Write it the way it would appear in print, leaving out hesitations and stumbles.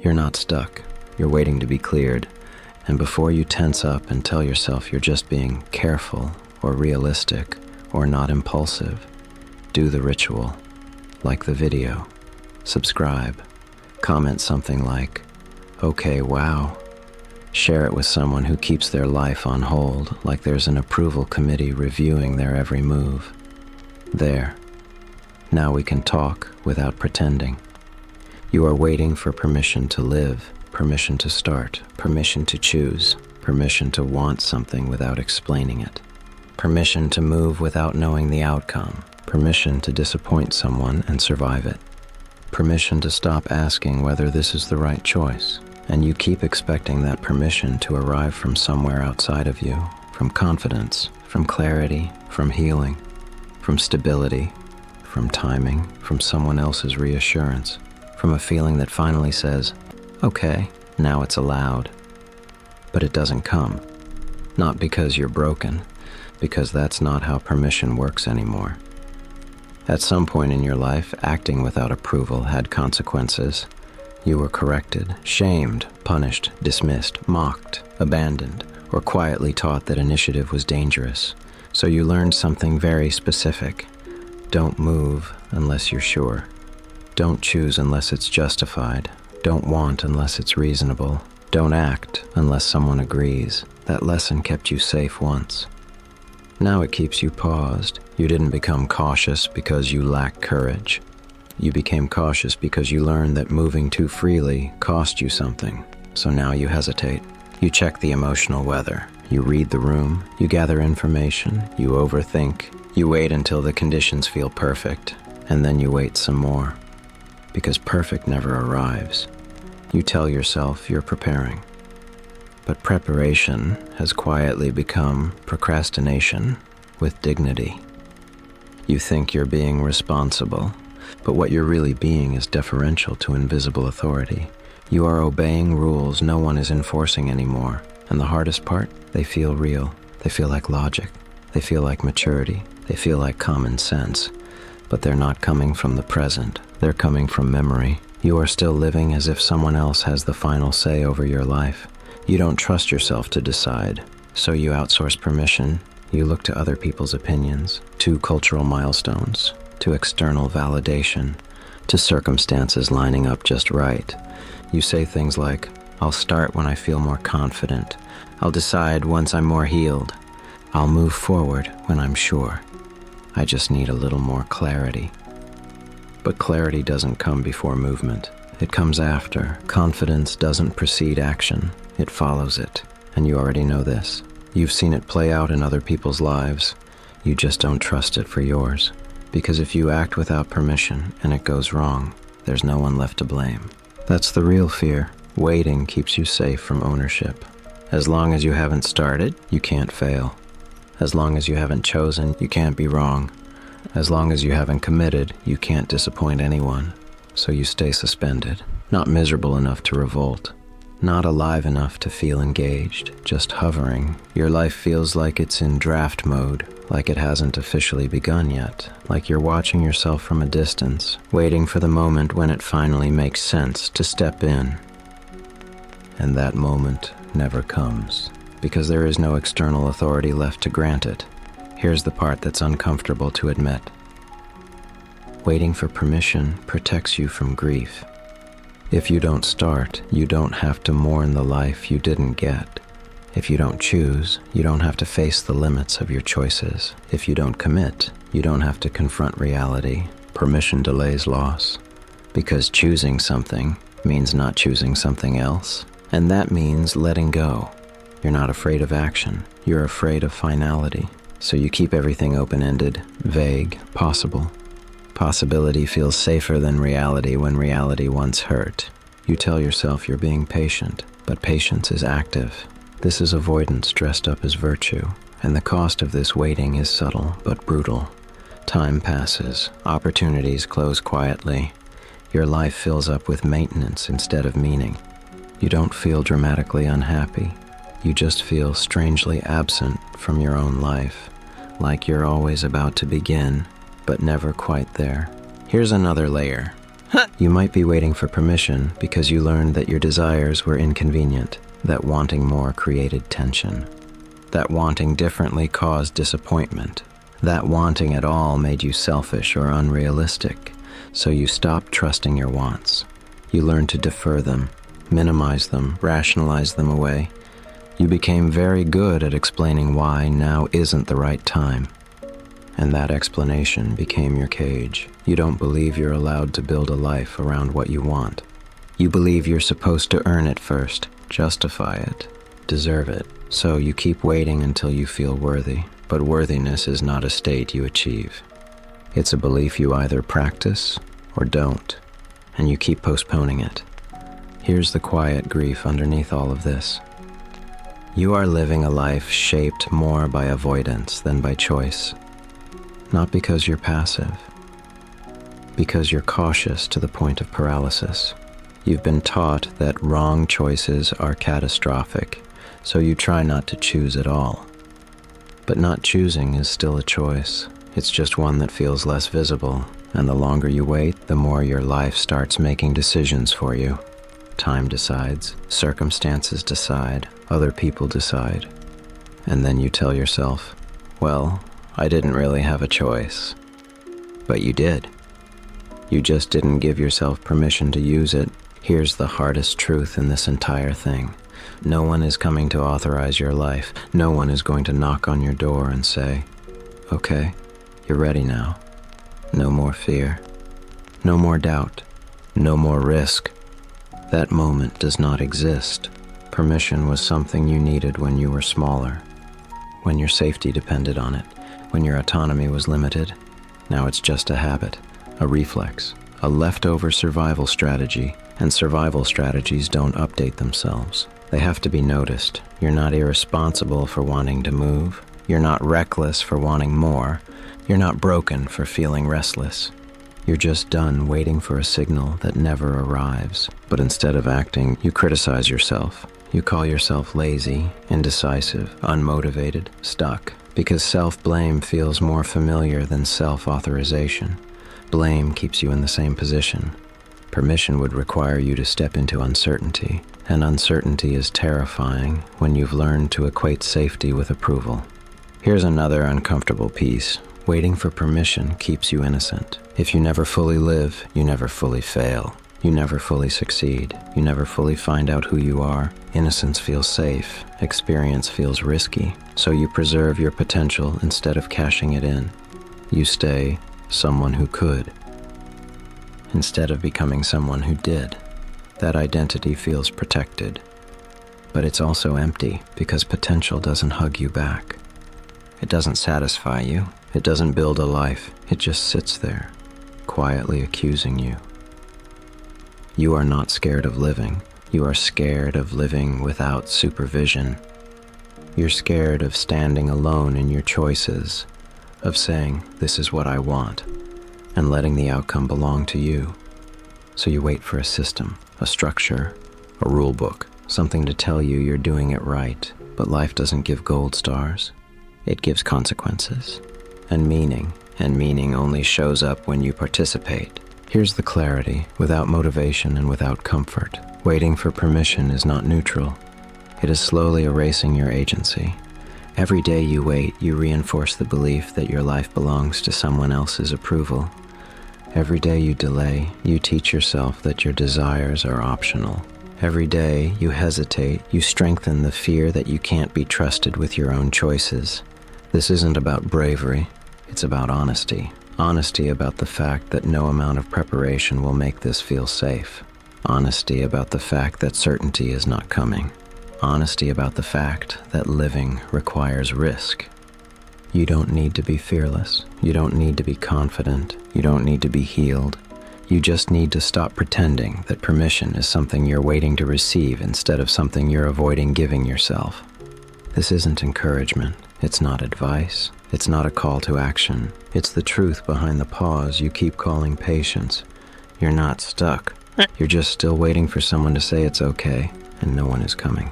You're not stuck. You're waiting to be cleared. And before you tense up and tell yourself you're just being careful or realistic or not impulsive, do the ritual. Like the video. Subscribe. Comment something like, "Okay, wow." Share it with someone who keeps their life on hold, like there's an approval committee reviewing their every move. There. Now we can talk without pretending. You are waiting for permission to live, permission to start, permission to choose, permission to want something without explaining it, permission to move without knowing the outcome, permission to disappoint someone and survive it, permission to stop asking whether this is the right choice. And you keep expecting that permission to arrive from somewhere outside of you, from confidence, from clarity, from healing, from stability, from timing, from someone else's reassurance, from a feeling that finally says, "Okay, now it's allowed." But it doesn't come. Not because you're broken, because that's not how permission works anymore. At some point in your life, acting without approval had consequences. You were corrected, shamed, punished, dismissed, mocked, abandoned, or quietly taught that initiative was dangerous. So you learned something very specific. Don't move unless you're sure. Don't choose unless it's justified. Don't want unless it's reasonable. Don't act unless someone agrees. That lesson kept you safe once. Now it keeps you paused. You didn't become cautious because you lack courage. You became cautious because you learned that moving too freely cost you something. So now you hesitate. You check the emotional weather. You read the room. You gather information. You overthink. You wait until the conditions feel perfect. And then you wait some more. Because perfect never arrives. You tell yourself you're preparing. But preparation has quietly become procrastination with dignity. You think you're being responsible. But what you're really being is deferential to invisible authority. You are obeying rules no one is enforcing anymore. And the hardest part? They feel real. They feel like logic. They feel like maturity. They feel like common sense. But they're not coming from the present. They're coming from memory. You are still living as if someone else has the final say over your life. You don't trust yourself to decide. So you outsource permission. You look to other people's opinions, to cultural milestones, to external validation, to circumstances lining up just right. You say things like, "I'll start when I feel more confident. I'll decide once I'm more healed. I'll move forward when I'm sure. I just need a little more clarity." But clarity doesn't come before movement. It comes after. Confidence doesn't precede action. It follows it. And you already know this. You've seen it play out in other people's lives. You just don't trust it for yours. Because if you act without permission and it goes wrong, there's no one left to blame. That's the real fear. Waiting keeps you safe from ownership. As long as you haven't started, you can't fail. As long as you haven't chosen, you can't be wrong. As long as you haven't committed, you can't disappoint anyone. So you stay suspended, not miserable enough to revolt, not alive enough to feel engaged, just hovering. Your life feels like it's in draft mode, like it hasn't officially begun yet, like you're watching yourself from a distance, waiting for the moment when it finally makes sense to step in. And that moment never comes, because there is no external authority left to grant it. Here's the part that's uncomfortable to admit. Waiting for permission protects you from grief. If you don't start, you don't have to mourn the life you didn't get. If you don't choose, you don't have to face the limits of your choices. If you don't commit, you don't have to confront reality. Permission delays loss. Because choosing something means not choosing something else. And that means letting go. You're not afraid of action. You're afraid of finality. So you keep everything open-ended, vague, possible. Possibility feels safer than reality when reality once hurt. You tell yourself you're being patient, but patience is active. This is avoidance dressed up as virtue, and the cost of this waiting is subtle but brutal. Time passes, opportunities close quietly. Your life fills up with maintenance instead of meaning. You don't feel dramatically unhappy. You just feel strangely absent from your own life, like you're always about to begin, but never quite there. Here's another layer. You might be waiting for permission because you learned that your desires were inconvenient, that wanting more created tension, that wanting differently caused disappointment, that wanting at all made you selfish or unrealistic, so you stopped trusting your wants. You learned to defer them, minimize them, rationalize them away. You became very good at explaining why now isn't the right time. And that explanation became your cage. You don't believe you're allowed to build a life around what you want. You believe you're supposed to earn it first, justify it, deserve it. So you keep waiting until you feel worthy. But worthiness is not a state you achieve. It's a belief you either practice or don't, and you keep postponing it. Here's the quiet grief underneath all of this. You are living a life shaped more by avoidance than by choice. Not because you're passive, because you're cautious to the point of paralysis. You've been taught that wrong choices are catastrophic, so you try not to choose at all. But not choosing is still a choice. It's just one that feels less visible, and the longer you wait, the more your life starts making decisions for you. Time decides, circumstances decide, other people decide. And then you tell yourself, well, I didn't really have a choice. But you did. You just didn't give yourself permission to use it. Here's the hardest truth in this entire thing. No one is coming to authorize your life. No one is going to knock on your door and say, okay, you're ready now. No more fear. No more doubt. No more risk. That moment does not exist. Permission was something you needed when you were smaller, when your safety depended on it, when your autonomy was limited. Now it's just a habit, a reflex, a leftover survival strategy, and survival strategies don't update themselves. They have to be noticed. You're not irresponsible for wanting to move. You're not reckless for wanting more. You're not broken for feeling restless. You're just done waiting for a signal that never arrives. But instead of acting, you criticize yourself. You call yourself lazy, indecisive, unmotivated, stuck, because self-blame feels more familiar than self-authorization. Blame keeps you in the same position. Permission would require you to step into uncertainty, and uncertainty is terrifying when you've learned to equate safety with approval. Here's another uncomfortable piece. Waiting for permission keeps you innocent. If you never fully live, you never fully fail. You never fully succeed. You never fully find out who you are. Innocence feels safe. Experience feels risky. So you preserve your potential instead of cashing it in. You stay someone who could, instead of becoming someone who did. That identity feels protected. But it's also empty because potential doesn't hug you back. It doesn't satisfy you. It doesn't build a life. It just sits there, quietly accusing you. You are not scared of living. You are scared of living without supervision. You're scared of standing alone in your choices, of saying, this is what I want, and letting the outcome belong to you. So you wait for a system, a structure, a rule book, something to tell you you're doing it right. But life doesn't give gold stars. It gives consequences and meaning only shows up when you participate. Here's the clarity: without motivation and without comfort, waiting for permission is not neutral. It is slowly erasing your agency. Every day you wait, you reinforce the belief that your life belongs to someone else's approval. Every day you delay, you teach yourself that your desires are optional. Every day you hesitate, you strengthen the fear that you can't be trusted with your own choices. This isn't about bravery, it's about honesty. Honesty about the fact that no amount of preparation will make this feel safe. Honesty about the fact that certainty is not coming. Honesty about the fact that living requires risk. You don't need to be fearless. You don't need to be confident. You don't need to be healed. You just need to stop pretending that permission is something you're waiting to receive instead of something you're avoiding giving yourself. This isn't encouragement. It's not advice. It's not a call to action. It's the truth behind the pause you keep calling patience. You're not stuck. You're just still waiting for someone to say it's okay, and no one is coming.